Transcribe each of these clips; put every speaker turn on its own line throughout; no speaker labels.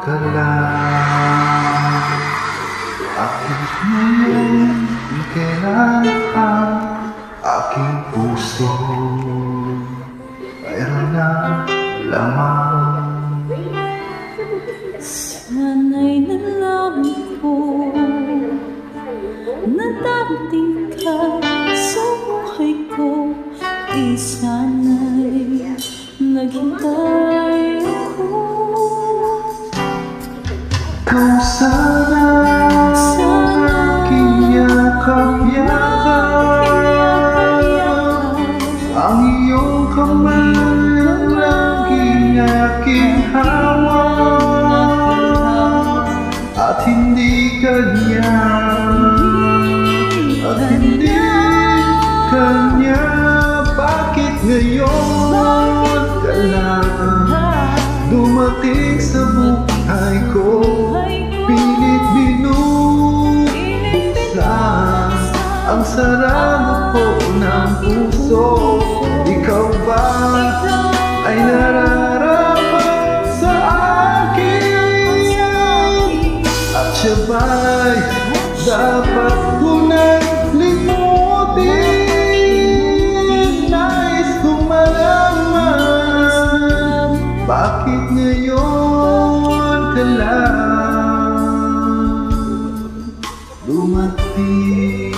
ka lang. Bakit ngayon kailan ang aking puso mayroon na lamang?
Sana'y nalaman ko na dating ka sa buhay ko. Di sana'y naghintay ako.
Ikaw sana aking yakap-yakap, ang iyong kamay ang laging aking hawak. At hindi kanya, bakit ngayon ka lang dumating sa buhay ko? Pilit binubuksan ang sarado ko ng puso. Ikaw ba ay nararapat sa akin? At siya ba'y dapat ko nang limutin? Nais kong malaman, bakit ngayon ka lang dumating?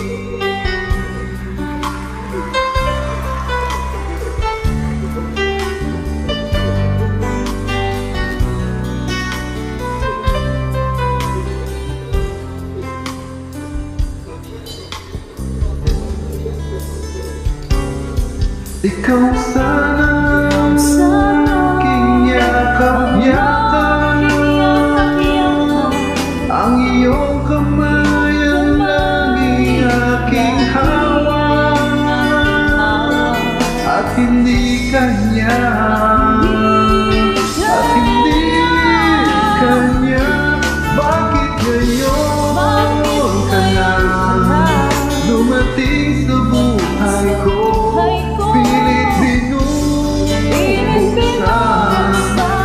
Ikaw sana aking yakap-yakap, ang iyong kamay ang laging aking hawak. At hindi kanya, bakit ngayon ka lang dumating sa buhay ko? Pilit binubuksan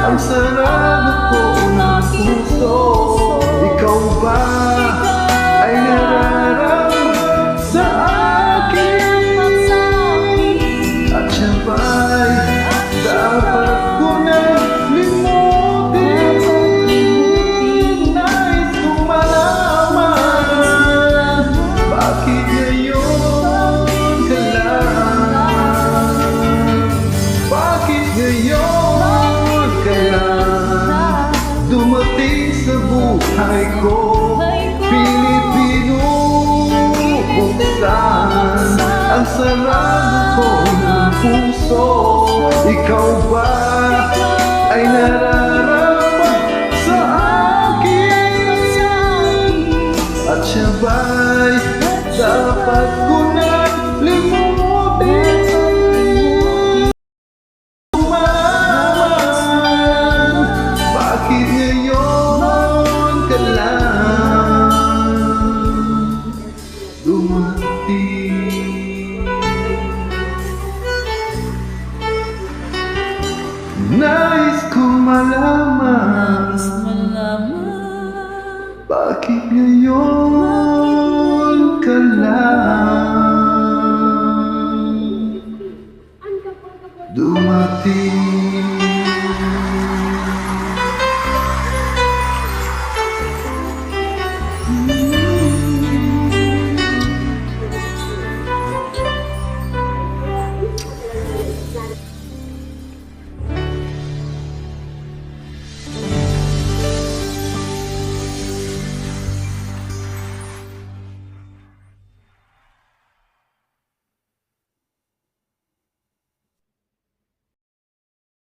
ang sarado ko ng puso. Ikaw ba ay nararapat sa akin? At siya ba'y dapat ko na limutin? Nais kong malaman, bakit ngayon ka lang? Bakit ngayon ka lang dumating sa buhay ko? Pilit binubuksan ang sarado ko ng puso. Ikaw ba ay nararapat sa akin? At siya ba'y dapat ko nang limutin? Bakit ngayon ka lang dumating? Nais ko malaman